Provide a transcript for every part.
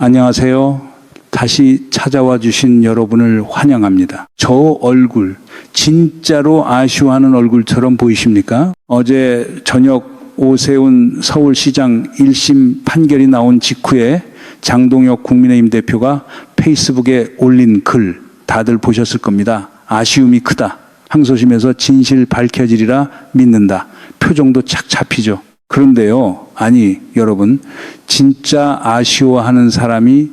안녕하세요. 다시 찾아와 주신 여러분을 환영합니다. 저 얼굴, 진짜로 아쉬워하는 얼굴처럼 보이십니까? 어제 저녁 오세훈 서울시장 1심 판결이 나온 직후에 장동혁 국민의힘 대표가 페이스북에 올린 글 다들 보셨을 겁니다. 아쉬움이 크다. 항소심에서 진실 밝혀지리라 믿는다. 표정도 착 잡히죠. 그런데요, 아니 여러분, 진짜 아쉬워하는 사람이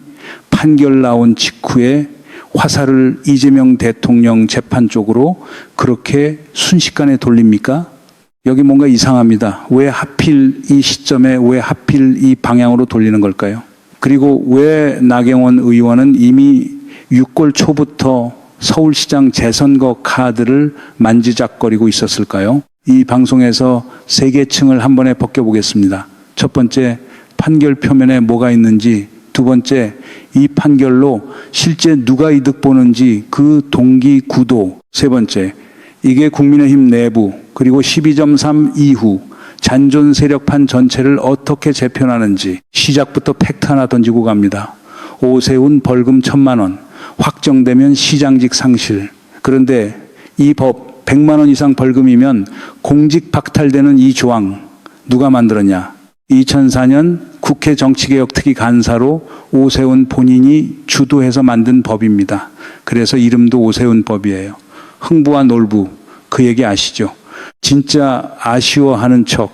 판결 나온 직후에 화살을 이재명 대통령 재판 쪽으로 그렇게 순식간에 돌립니까? 여기 뭔가 이상합니다. 왜 하필 이 시점에 왜 하필 이 방향으로 돌리는 걸까요? 그리고 왜 나경원 의원은 이미 6개월 초부터 서울시장 재선거 카드를 만지작거리고 있었을까요? 이 방송에서 세 개 층을 한 번에 벗겨보겠습니다. 첫 번째, 판결 표면에 뭐가 있는지. 두 번째, 이 판결로 실제 누가 이득 보는지 그 동기 구도. 세 번째, 이게 국민의힘 내부 그리고 12.3 이후 잔존 세력판 전체를 어떻게 재편하는지. 시작부터 팩트 하나 던지고 갑니다. 오세훈 벌금 1,000만 원, 확정되면 시장직 상실. 그런데 이 법 100만 원 이상 벌금이면 공직 박탈되는 이 조항 누가 만들었냐? 2004년 국회 정치개혁특위 간사로 오세훈 본인이 주도해서 만든 법입니다. 그래서 이름도 오세훈법이에요. 흥부와 놀부, 그 얘기 아시죠? 진짜 아쉬워하는 척,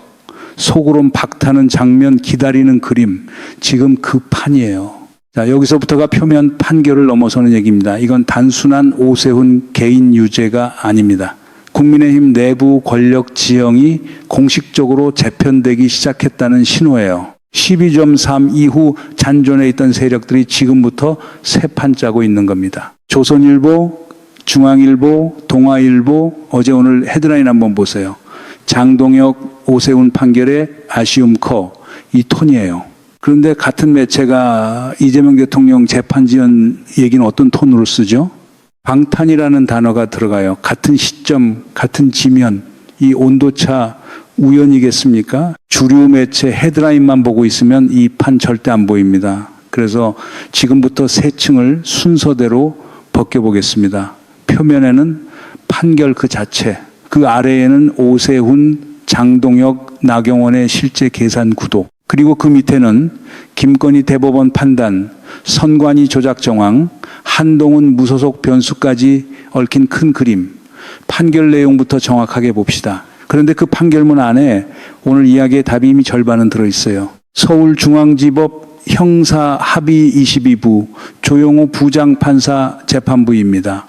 속으론 박타는 장면 기다리는 그림, 지금 그 판이에요. 자, 여기서부터가 표면 판결을 넘어서는 얘기입니다. 이건 단순한 오세훈 개인 유죄가 아닙니다. 국민의힘 내부 권력 지형이 공식적으로 재편되기 시작했다는 신호예요. 12.3 이후 잔존해 있던 세력들이 지금부터 새 판 짜고 있는 겁니다. 조선일보, 중앙일보, 동아일보, 어제 오늘 헤드라인 한번 보세요. 장동혁, 오세훈 판결에 아쉬움 커. 이 톤이에요. 그런데 같은 매체가 이재명 대통령 재판 지연 얘기는 어떤 톤으로 쓰죠? 방탄이라는 단어가 들어가요. 같은 시점, 같은 지면, 이 온도차 우연이겠습니까? 주류 매체 헤드라인만 보고 있으면 이 판 절대 안 보입니다. 그래서 지금부터 세 층을 순서대로 벗겨보겠습니다. 표면에는 판결 그 자체, 그 아래에는 오세훈, 장동혁, 나경원의 실제 계산 구도, 그리고 그 밑에는 김건희 대법원 판단, 선관위 조작 정황, 한동훈 무소속 변수까지 얽힌 큰 그림, 판결 내용부터 정확하게 봅시다. 그런데 그 판결문 안에 오늘 이야기의 답이 이미 절반은 들어있어요. 서울중앙지법 형사합의 22부 조용호 부장판사 재판부입니다.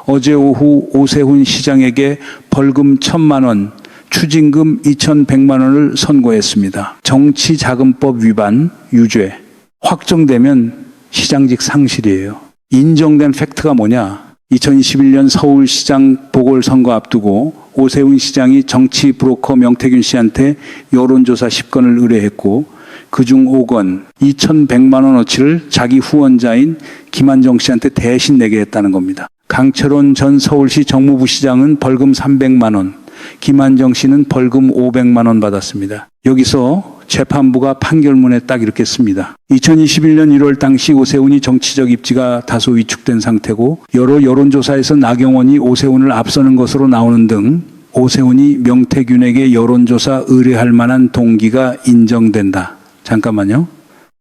어제 오후 오세훈 시장에게 벌금 1,000만 원, 추징금 2,100만 원을 선고했습니다. 정치자금법 위반, 유죄. 확정되면 시장직 상실이에요. 인정된 팩트가 뭐냐? 2021년 서울시장 보궐선거 앞두고 오세훈 시장이 정치 브로커 명태균 씨한테 여론조사 10건을 의뢰했고 그중 5건 2,100만 원어치를 자기 후원자인 김한정 씨한테 대신 내게 했다는 겁니다. 강철원 전 서울시 정무부시장은 벌금 300만 원, 김한정 씨는 벌금 500만 원 받았습니다. 여기서 재판부가 판결문에 딱 이렇게 씁니다. 2021년 1월 당시 오세훈이 정치적 입지가 다소 위축된 상태고 여러 여론조사에서 나경원이 오세훈을 앞서는 것으로 나오는 등 오세훈이 명태균에게 여론조사 의뢰할 만한 동기가 인정된다. 잠깐만요.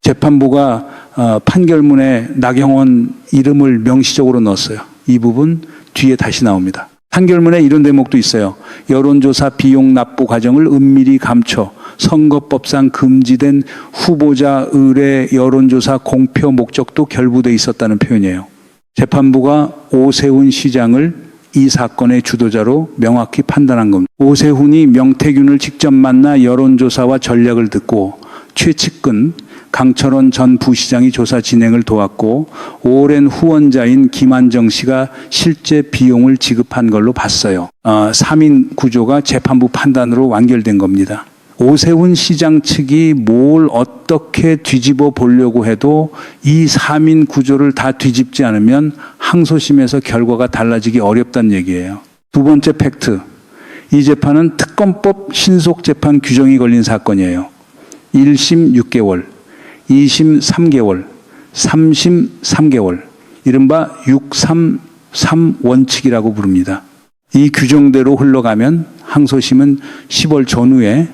재판부가 판결문에 나경원 이름을 명시적으로 넣었어요. 이 부분 뒤에 다시 나옵니다. 판결문에 이런 대목도 있어요. 여론조사 비용 납부 과정을 은밀히 감춰 선거법상 금지된 후보자 의뢰 여론조사 공표 목적도 결부돼 있었다는 표현이에요. 재판부가 오세훈 시장을 이 사건의 주도자로 명확히 판단한 겁니다. 오세훈이 명태균을 직접 만나 여론조사와 전략을 듣고 최측근 강철원 전 부시장이 조사 진행을 도왔고 오랜 후원자인 김한정 씨가 실제 비용을 지급한 걸로 봤어요. 3인 구조가 재판부 판단으로 완결된 겁니다. 오세훈 시장 측이 뭘 어떻게 뒤집어 보려고 해도 이 3인 구조를 다 뒤집지 않으면 항소심에서 결과가 달라지기 어렵다는 얘기예요. 두 번째 팩트. 이 재판은 특검법 신속재판 규정이 걸린 사건이에요. 1심 6개월, 2심 3개월, 33개월, 이른바 633 원칙이라고 부릅니다. 이 규정대로 흘러가면 항소심은 10월 전후에,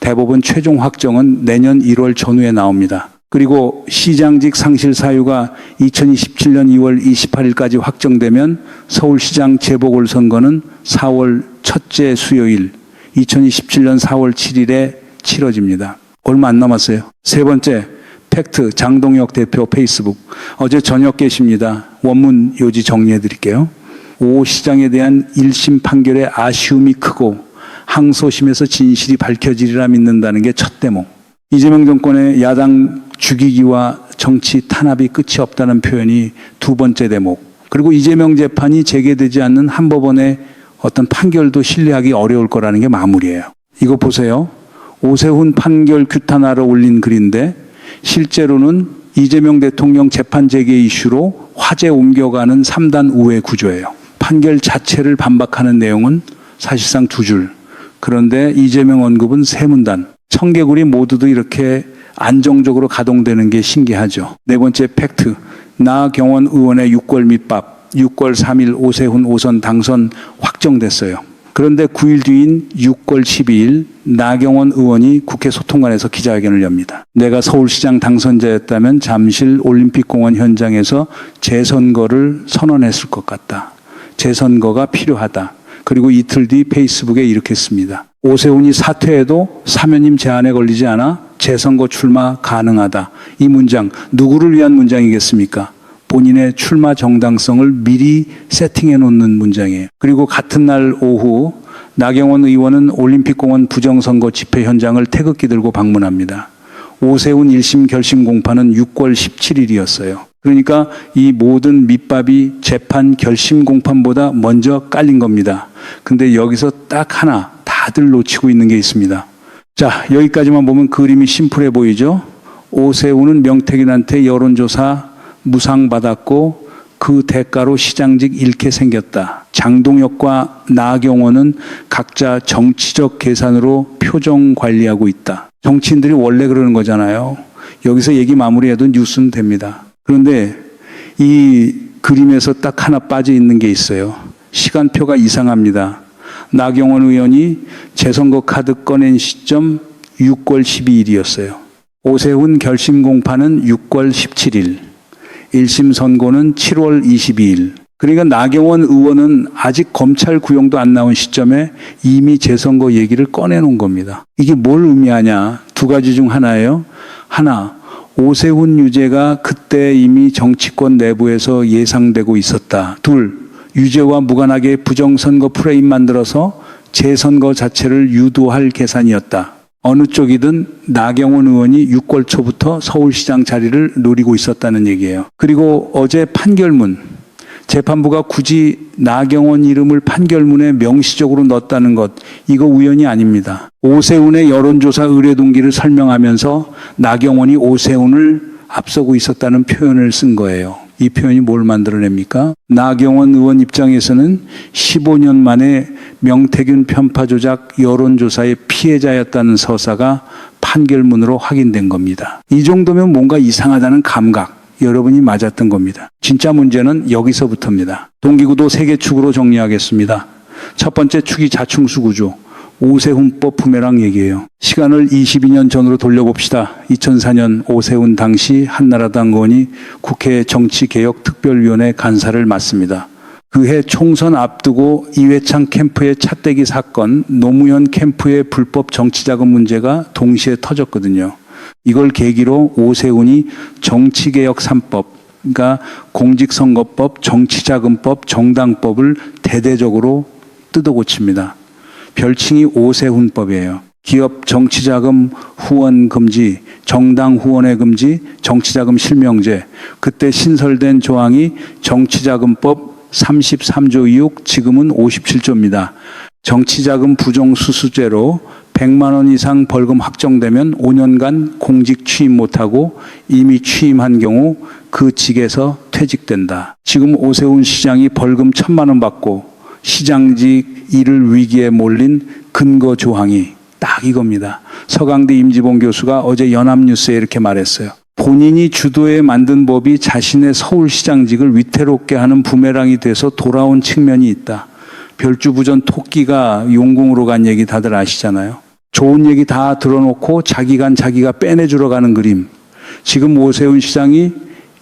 대법원 최종 확정은 내년 1월 전후에 나옵니다. 그리고 시장직 상실 사유가 2027년 2월 28일까지 확정되면 서울시장 재보궐선거는 4월 첫째 수요일 2027년 4월 7일에 치러집니다. 얼마 안 남았어요. 세 번째, 팩트 장동혁 대표 페이스북. 어제 저녁 게시입니다. 원문 요지 정리해 드릴게요. 오 시장에 대한 1심 판결의 아쉬움이 크고 항소심에서 진실이 밝혀지리라 믿는다는 게 첫 대목. 이재명 정권의 야당 죽이기와 정치 탄압이 끝이 없다는 표현이 두 번째 대목. 그리고 이재명 재판이 재개되지 않는 한법원의 어떤 판결도 신뢰하기 어려울 거라는 게 마무리예요. 이거 보세요. 오세훈 판결 규탄하러 올린 글인데 실제로는 이재명 대통령 재판 재개 이슈로 화제 옮겨가는 3단 우회 구조예요. 판결 자체를 반박하는 내용은 사실상 두 줄. 그런데 이재명 언급은 세 문단. 청개구리 모두도 이렇게 안정적으로 가동되는 게 신기하죠. 네 번째 팩트. 나경원 의원의 6월 밑밥. 6월 3일 오세훈 5선 당선 확정됐어요. 그런데 9일 뒤인 6월 12일 나경원 의원이 국회 소통관에서 기자회견을 엽니다. 내가 서울시장 당선자였다면 잠실 올림픽공원 현장에서 재선거를 선언했을 것 같다. 재선거가 필요하다. 그리고 이틀 뒤 페이스북에 이렇게 씁니다. 오세훈이 사퇴해도 사면임 제한에 걸리지 않아 재선거 출마 가능하다. 이 문장 누구를 위한 문장이겠습니까? 본인의 출마 정당성을 미리 세팅해 놓는 문장이에요. 그리고 같은 날 오후 나경원 의원은 올림픽공원 부정선거 집회 현장을 태극기 들고 방문합니다. 오세훈 1심 결심 공판은 6월 17일이었어요. 그러니까 이 모든 밑밥이 재판 결심 공판보다 먼저 깔린 겁니다. 근데 여기서 딱 하나 다들 놓치고 있는 게 있습니다. 자, 여기까지만 보면 그림이 심플해 보이죠? 오세훈은 명태균한테 여론조사 무상받았고 그 대가로 시장직 잃게 생겼다. 장동혁과 나경원은 각자 정치적 계산으로 표정 관리하고 있다. 정치인들이 원래 그러는 거잖아요. 여기서 얘기 마무리해도 뉴스는 됩니다. 그런데 이 그림에서 딱 하나 빠져 있는 게 있어요. 시간표가 이상합니다. 나경원 의원이 재선거 카드 꺼낸 시점 6월 12일이었어요. 오세훈 결심 공판은 6월 17일. 1심 선고는 7월 22일. 그러니까 나경원 의원은 아직 검찰 구형도 안 나온 시점에 이미 재선거 얘기를 꺼내놓은 겁니다. 이게 뭘 의미하냐? 두 가지 중 하나예요. 하나, 오세훈 유죄가 그때 이미 정치권 내부에서 예상되고 있었다. 둘, 유죄와 무관하게 부정선거 프레임 만들어서 재선거 자체를 유도할 계산이었다. 어느 쪽이든 나경원 의원이 6월 초부터 서울시장 자리를 노리고 있었다는 얘기예요. 그리고 어제 판결문, 재판부가 굳이 나경원 이름을 판결문에 명시적으로 넣었다는 것, 이거 우연이 아닙니다. 오세훈의 여론조사 의뢰 동기를 설명하면서 나경원이 오세훈을 앞서고 있었다는 표현을 쓴 거예요. 이 표현이 뭘 만들어냅니까? 나경원 의원 입장에서는 15년 만에 명태균 편파 조작 여론조사의 피해자였다는 서사가 판결문으로 확인된 겁니다. 이 정도면 뭔가 이상하다는 감각, 여러분이 맞았던 겁니다. 진짜 문제는 여기서부터입니다. 동기구도 3개 축으로 정리하겠습니다. 첫 번째 축이 자충수 구조. 오세훈법 부메랑 얘기예요. 시간을 22년 전으로 돌려봅시다. 2004년 오세훈 당시 한나라당 의원이 국회 정치개혁특별위원회 간사를 맡습니다. 그해 총선 앞두고 이회창 캠프의 차떼기 사건, 노무현 캠프의 불법 정치자금 문제가 동시에 터졌거든요. 이걸 계기로 오세훈이 정치개혁 3법, 그러니까 공직선거법, 정치자금법, 정당법을 대대적으로 뜯어고칩니다. 별칭이 오세훈법이에요. 기업 정치자금 후원 금지, 정당 후원의 금지, 정치자금 실명제. 그때 신설된 조항이 정치자금법 33조 2호, 지금은 57조입니다. 정치자금 부정수수죄로 100만 원 이상 벌금 확정되면 5년간 공직 취임 못하고 이미 취임한 경우 그 직에서 퇴직된다. 지금 오세훈 시장이 벌금 1,000만 원 받고 시장직 잃을 위기에 몰린 근거 조항이 딱 이겁니다. 서강대 임지봉 교수가 어제 연합뉴스에 이렇게 말했어요. 본인이 주도해 만든 법이 자신의 서울시장직을 위태롭게 하는 부메랑이 돼서 돌아온 측면이 있다. 별주부전 토끼가 용궁으로 간 얘기 다들 아시잖아요. 좋은 얘기 다 들어놓고 자기가 빼내주러 가는 그림. 지금 오세훈 시장이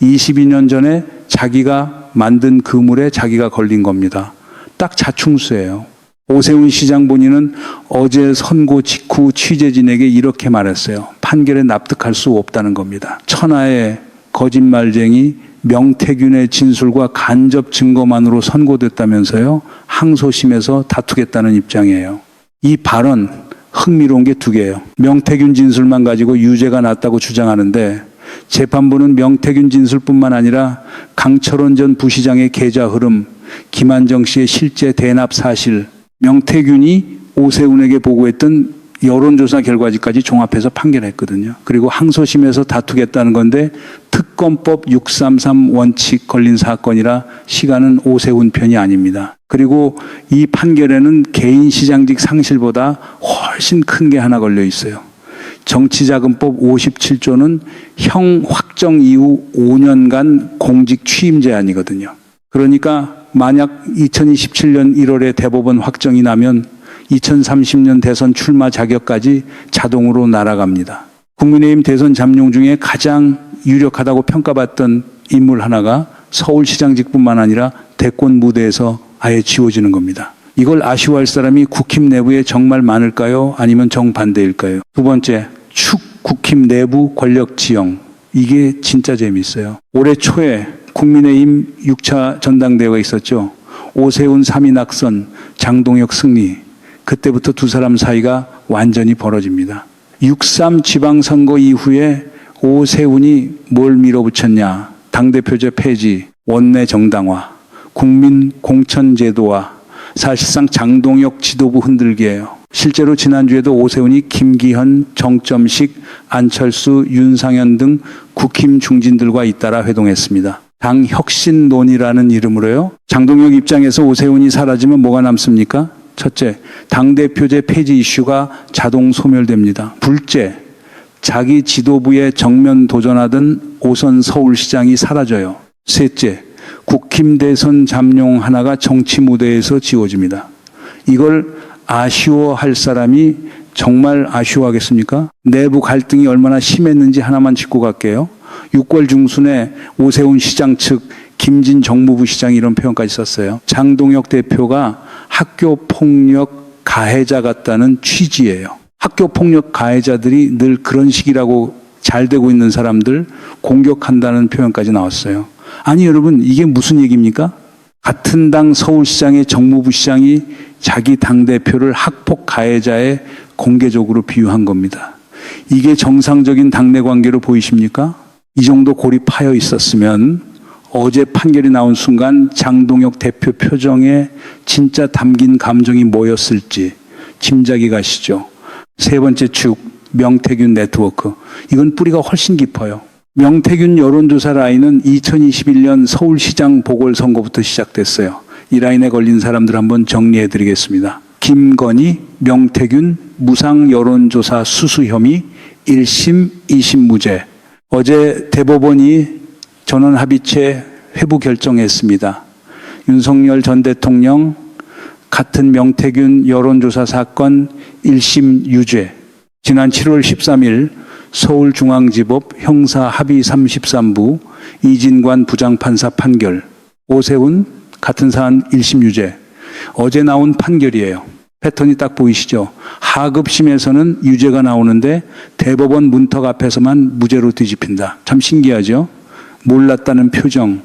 22년 전에 자기가 만든 그물에 자기가 걸린 겁니다. 딱 자충수예요. 오세훈 시장 본인은 어제 선고 직후 취재진에게 이렇게 말했어요. 판결에 납득할 수 없다는 겁니다. 천하의 거짓말쟁이 명태균의 진술과 간접 증거만으로 선고됐다면서요. 항소심에서 다투겠다는 입장이에요. 이 발언 흥미로운 게 두 개예요. 명태균 진술만 가지고 유죄가 났다고 주장하는데 재판부는 명태균 진술뿐만 아니라 강철원 전 부시장의 계좌 흐름, 김한정 씨의 실제 대납 사실, 명태균이 오세훈에게 보고했던 여론조사 결과지까지 종합해서 판결했거든요. 그리고 항소심에서 다투겠다는 건데 특검법 633 원칙 걸린 사건이라 시간은 오세훈 편이 아닙니다. 그리고 이 판결에는 개인 시장직 상실보다 훨씬 큰 게 하나 걸려 있어요. 정치자금법 57조는 형 확정 이후 5년간 공직 취임 제한이거든요. 그러니까 만약 2027년 1월에 대법원 확정이 나면 2030년 대선 출마 자격까지 자동으로 날아갑니다. 국민의힘 대선 잠룡 중에 가장 유력하다고 평가받던 인물 하나가 서울시장직뿐만 아니라 대권 무대에서 아예 지워지는 겁니다. 이걸 아쉬워할 사람이 국힘 내부에 정말 많을까요? 아니면 정반대일까요? 두 번째, 축 국힘 내부 권력 지형. 이게 진짜 재미있어요. 올해 초에 국민의힘 6차 전당대회가 있었죠. 오세훈 3위 낙선, 장동혁 승리. 그때부터 두 사람 사이가 완전히 벌어집니다. 6.3 지방선거 이후에 오세훈이 뭘 밀어붙였냐. 당대표제 폐지, 원내 정당화, 국민 공천제도화, 사실상 장동혁 지도부 흔들기예요. 실제로 지난주에도 오세훈이 김기현, 정점식, 안철수, 윤상현 등 국힘 중진들과 잇따라 회동했습니다. 당 혁신론이라는 이름으로요. 장동혁 입장에서 오세훈이 사라지면 뭐가 남습니까? 첫째, 당대표제 폐지 이슈가 자동 소멸됩니다. 둘째, 자기 지도부에 정면 도전하던 오선 서울시장이 사라져요. 셋째, 국힘 대선 잠룡 하나가 정치 무대에서 지워집니다. 이걸 아쉬워할 사람이 정말 아쉬워하겠습니까? 내부 갈등이 얼마나 심했는지 하나만 짚고 갈게요. 6월 중순에 오세훈 시장 측 김진 정무부 시장이 이런 표현까지 썼어요. 장동혁 대표가 학교폭력 가해자 같다는 취지예요. 학교폭력 가해자들이 늘 그런 식이라고 잘 되고 있는 사람들 공격한다는 표현까지 나왔어요. 아니 여러분, 이게 무슨 얘기입니까? 같은 당 서울시장의 정무부 시장이 자기 당대표를 학폭 가해자에 공개적으로 비유한 겁니다. 이게 정상적인 당내 관계로 보이십니까? 이 정도 골이 파여 있었으면 어제 판결이 나온 순간 장동혁 대표 표정에 진짜 담긴 감정이 뭐였을지 짐작이 가시죠. 세 번째 축, 명태균 네트워크. 이건 뿌리가 훨씬 깊어요. 명태균 여론조사 라인은 2021년 서울시장 보궐선거부터 시작됐어요. 이 라인에 걸린 사람들 한번 정리해드리겠습니다. 김건희, 명태균, 무상 여론조사 수수 혐의 1심, 2심 무죄. 어제 대법원이 전원 합의체 회부 결정했습니다. 윤석열 전 대통령 같은 명태균 여론조사 사건 1심 유죄. 지난 7월 13일 서울중앙지법 형사합의 33부 이진관 부장판사 판결. 오세훈 같은 사안 1심 유죄. 어제 나온 판결이에요. 패턴이 딱 보이시죠? 하급심에서는 유죄가 나오는데 대법원 문턱 앞에서만 무죄로 뒤집힌다. 참 신기하죠? 몰랐다는 표정.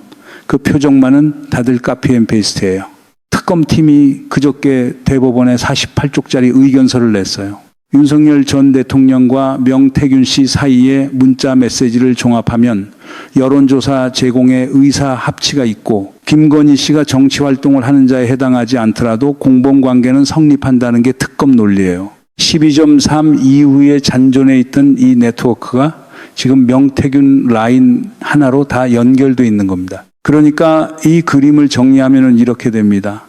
그 표정만은 다들 카피 앤 페이스트예요. 특검팀이 그저께 대법원에 48쪽짜리 의견서를 냈어요. 윤석열 전 대통령과 명태균 씨 사이에 문자 메시지를 종합하면 여론조사 제공에 의사 합치가 있고 김건희 씨가 정치활동을 하는 자에 해당하지 않더라도 공범관계는 성립한다는 게 특검 논리예요. 12.3 이후에 잔존해 있던 이 네트워크가 지금 명태균 라인 하나로 다 연결돼 있는 겁니다. 그러니까 이 그림을 정리하면 이렇게 됩니다.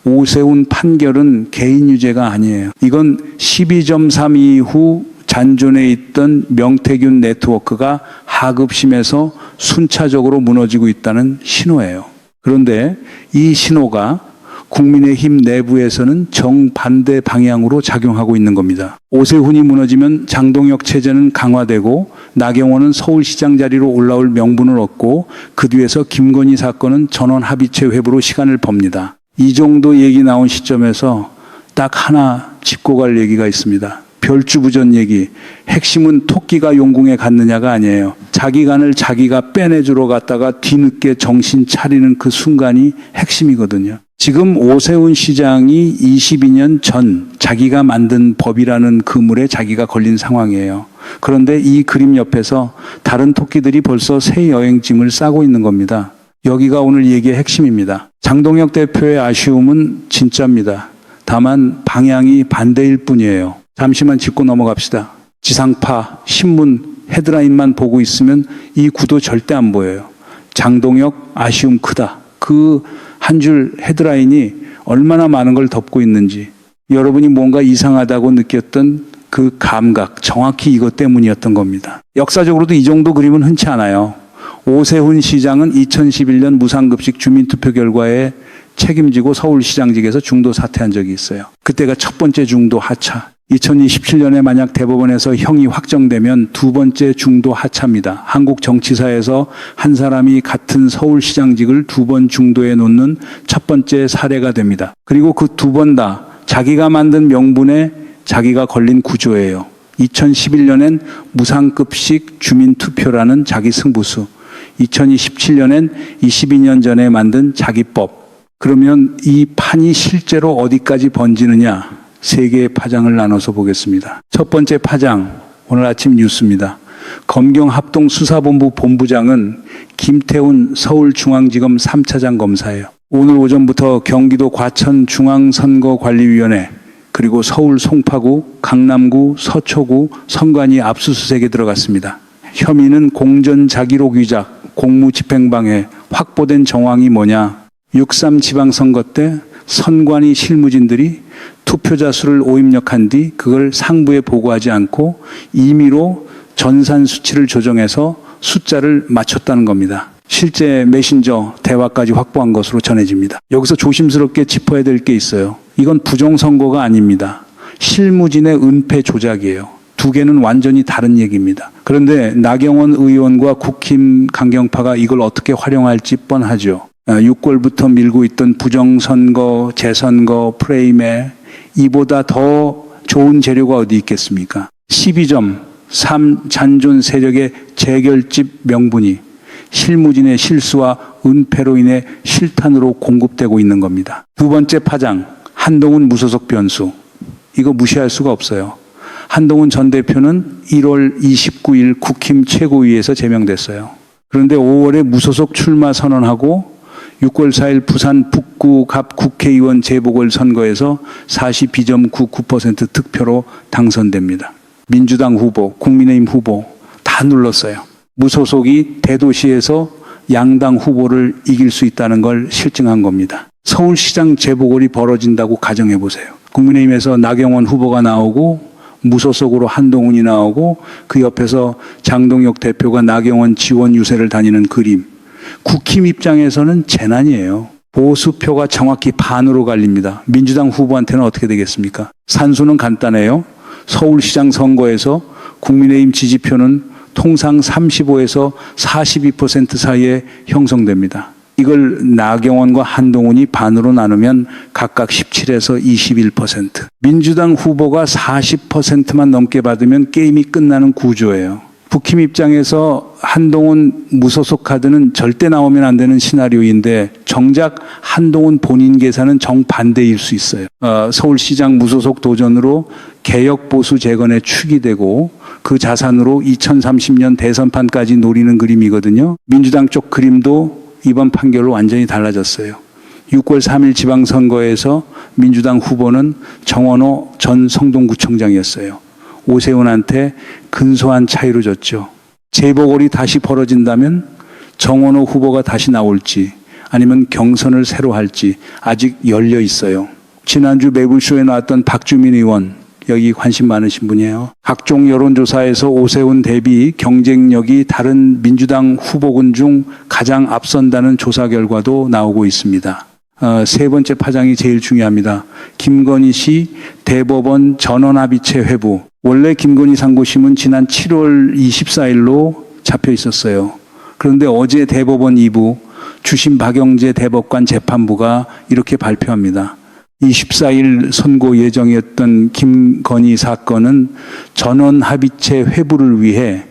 오세훈 판결은 개인 유죄가 아니에요. 이건 12.3 이후 잔존해 있던 명태균 네트워크가 하급심에서 순차적으로 무너지고 있다는 신호예요. 그런데 이 신호가 국민의힘 내부에서는 정반대 방향으로 작용하고 있는 겁니다. 오세훈이 무너지면 장동혁 체제는 강화되고 나경원은 서울시장 자리로 올라올 명분을 얻고 그 뒤에서 김건희 사건은 전원 합의체 회부로 시간을 법니다. 이 정도 얘기 나온 시점에서 딱 하나 짚고 갈 얘기가 있습니다. 별주부전 얘기. 핵심은 토끼가 용궁에 갔느냐가 아니에요. 자기 간을 자기가 빼내주러 갔다가 뒤늦게 정신 차리는 그 순간이 핵심이거든요. 지금 오세훈 시장이 22년 전 자기가 만든 법이라는 그물에 자기가 걸린 상황이에요. 그런데 이 그림 옆에서 다른 토끼들이 벌써 새 여행짐을 싸고 있는 겁니다. 여기가 오늘 얘기의 핵심입니다. 장동혁 대표의 아쉬움은 진짜입니다. 다만 방향이 반대일 뿐이에요. 잠시만 짚고 넘어갑시다. 지상파, 신문, 헤드라인만 보고 있으면 이 구도 절대 안 보여요. 장동혁 아쉬움 크다. 그 한 줄 헤드라인이 얼마나 많은 걸 덮고 있는지 여러분이 뭔가 이상하다고 느꼈던 그 감각, 정확히 이것 때문이었던 겁니다. 역사적으로도 이 정도 그림은 흔치 않아요. 오세훈 시장은 2011년 무상급식 주민투표 결과에 책임지고 서울시장직에서 중도 사퇴한 적이 있어요. 그때가 첫 번째 중도 하차. 2027년에 만약 대법원에서 형이 확정되면 두 번째 중도 하차입니다. 한국 정치사에서 한 사람이 같은 서울시장직을 두 번 중도에 놓는 첫 번째 사례가 됩니다. 그리고 그 두 번 다 자기가 만든 명분에 자기가 걸린 구조예요. 2011년엔 무상급식 주민투표라는 자기 승부수. 2027년엔 22년 전에 만든 자기법. 그러면 이 판이 실제로 어디까지 번지느냐? 세 개의 파장을 나눠서 보겠습니다. 첫 번째 파장, 오늘 아침 뉴스입니다. 검경합동수사본부 본부장은 김태훈 서울중앙지검 3차장 검사예요. 오늘 오전부터 경기도 과천중앙선거관리위원회 그리고 서울 송파구, 강남구, 서초구 선관위 압수수색에 들어갔습니다. 혐의는 공전자기록 위작, 공무집행방해, 확보된 정황이 뭐냐. 6.3 지방선거 때 선관위 실무진들이 투표자 수를 오입력한 뒤 그걸 상부에 보고하지 않고 임의로 전산 수치를 조정해서 숫자를 맞췄다는 겁니다. 실제 메신저 대화까지 확보한 것으로 전해집니다. 여기서 조심스럽게 짚어야 될 게 있어요. 이건 부정선거가 아닙니다. 실무진의 은폐 조작이에요. 두 개는 완전히 다른 얘기입니다. 그런데 나경원 의원과 국힘 강경파가 이걸 어떻게 활용할지 뻔하죠. 6월부터 밀고 있던 부정선거, 재선거 프레임에 이보다 더 좋은 재료가 어디 있겠습니까? 12점, 3 잔존 세력의 재결집 명분이 실무진의 실수와 은폐로 인해 실탄으로 공급되고 있는 겁니다. 두 번째 파장, 한동훈 무소속 변수. 이거 무시할 수가 없어요. 한동훈 전 대표는 1월 29일 국힘 최고위에서 제명됐어요. 그런데 5월에 무소속 출마 선언하고 6월 4일 부산 북구 갑 국회의원 재보궐선거에서 42.99% 득표로 당선됩니다. 민주당 후보, 국민의힘 후보 다 눌렀어요. 무소속이 대도시에서 양당 후보를 이길 수 있다는 걸 실증한 겁니다. 서울시장 재보궐이 벌어진다고 가정해 보세요. 국민의힘에서 나경원 후보가 나오고 무소속으로 한동훈이 나오고 그 옆에서 장동혁 대표가 나경원 지원 유세를 다니는 그림. 국힘 입장에서는 재난이에요. 보수표가 정확히 반으로 갈립니다. 민주당 후보한테는 어떻게 되겠습니까? 산수는 간단해요. 서울시장 선거에서 국민의힘 지지표는 통상 35에서 42% 사이에 형성됩니다. 이걸 나경원과 한동훈이 반으로 나누면 각각 17에서 21%. 민주당 후보가 40%만 넘게 받으면 게임이 끝나는 구조예요. 국힘 입장에서 한동훈 무소속 카드는 절대 나오면 안 되는 시나리오인데 정작 한동훈 본인 계산은 정반대일 수 있어요. 서울시장 무소속 도전으로 개혁보수 재건에 축이 되고 그 자산으로 2030년 대선판까지 노리는 그림이거든요. 민주당 쪽 그림도 이번 판결로 완전히 달라졌어요. 6월 3일 지방선거에서 민주당 후보는 정원호 전 성동구청장이었어요. 오세훈한테 근소한 차이로 졌죠. 재보궐이 다시 벌어진다면 정원호 후보가 다시 나올지 아니면 경선을 새로 할지 아직 열려 있어요. 지난주 매불쇼에 나왔던 박주민 의원 여기 관심 많으신 분이에요. 각종 여론조사에서 오세훈 대비 경쟁력이 다른 민주당 후보군 중 가장 앞선다는 조사 결과도 나오고 있습니다. 세 번째 파장이 제일 중요합니다. 김건희 씨 대법원 전원합의체 회부. 원래 김건희 상고심은 지난 7월 24일로 잡혀 있었어요. 그런데 어제 대법원 2부 주심 박영재 대법관 재판부가 이렇게 발표합니다. 24일 선고 예정이었던 김건희 사건은 전원 합의체 회부를 위해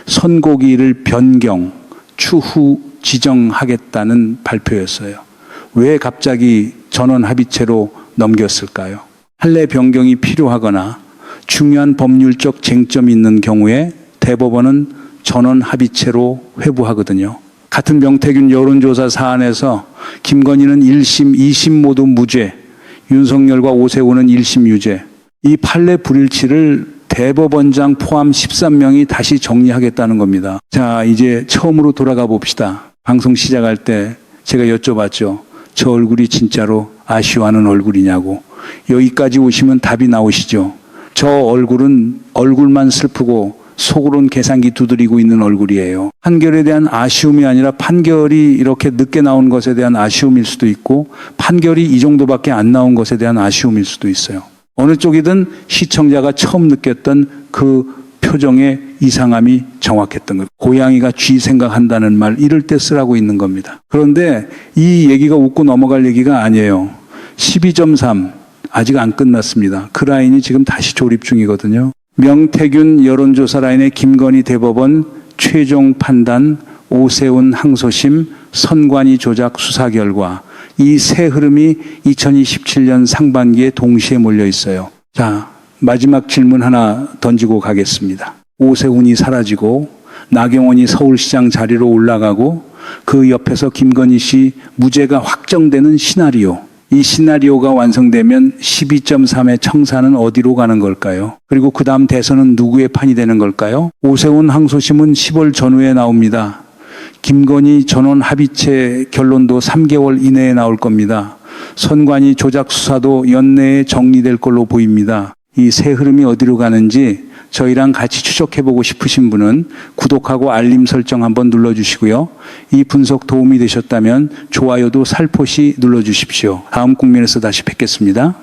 선고기일을 변경, 추후 지정하겠다는 발표였어요. 왜 갑자기 전원 합의체로 넘겼을까요? 판례 변경이 필요하거나 중요한 법률적 쟁점이 있는 경우에 대법원은 전원 합의체로 회부하거든요. 같은 명태균 여론조사 사안에서 김건희는 1심, 2심 모두 무죄, 윤석열과 오세훈은 1심 유죄. 이 판례 불일치를 대법원장 포함 13명이 다시 정리하겠다는 겁니다. 자, 이제 처음으로 돌아가 봅시다. 방송 시작할 때 제가 여쭤봤죠. 저 얼굴이 진짜로 아쉬워하는 얼굴이냐고. 여기까지 오시면 답이 나오시죠. 저 얼굴은 얼굴만 슬프고 속으론 계산기 두드리고 있는 얼굴이에요. 판결에 대한 아쉬움이 아니라 판결이 이렇게 늦게 나온 것에 대한 아쉬움일 수도 있고 판결이 이 정도밖에 안 나온 것에 대한 아쉬움일 수도 있어요. 어느 쪽이든 시청자가 처음 느꼈던 그 표정의 이상함이 정확했던 거예요. 고양이가 쥐 생각한다는 말 이럴 때 쓰라고 있는 겁니다. 그런데 이 얘기가 웃고 넘어갈 얘기가 아니에요. 12.3 아직 안 끝났습니다. 그 라인이 지금 다시 조립 중이거든요. 명태균 여론조사 라인의 김건희 대법원 최종 판단, 오세훈 항소심, 선관위 조작 수사 결과 이 세 흐름이 2027년 상반기에 동시에 몰려 있어요. 자, 마지막 질문 하나 던지고 가겠습니다. 오세훈이 사라지고 나경원이 서울시장 자리로 올라가고 그 옆에서 김건희 씨 무죄가 확정되는 시나리오. 이 시나리오가 완성되면 12.3의 청사는 어디로 가는 걸까요? 그리고 그 다음 대선은 누구의 판이 되는 걸까요? 오세훈 항소심은 10월 전후에 나옵니다. 김건희 전원 합의체 결론도 3개월 이내에 나올 겁니다. 선관위 조작 수사도 연내에 정리될 걸로 보입니다. 이 세 흐름이 어디로 가는지 저희랑 같이 추적해보고 싶으신 분은 구독하고 알림 설정 한번 눌러주시고요. 이 분석 도움이 되셨다면 좋아요도 살포시 눌러주십시오. 다음 국면에서 다시 뵙겠습니다.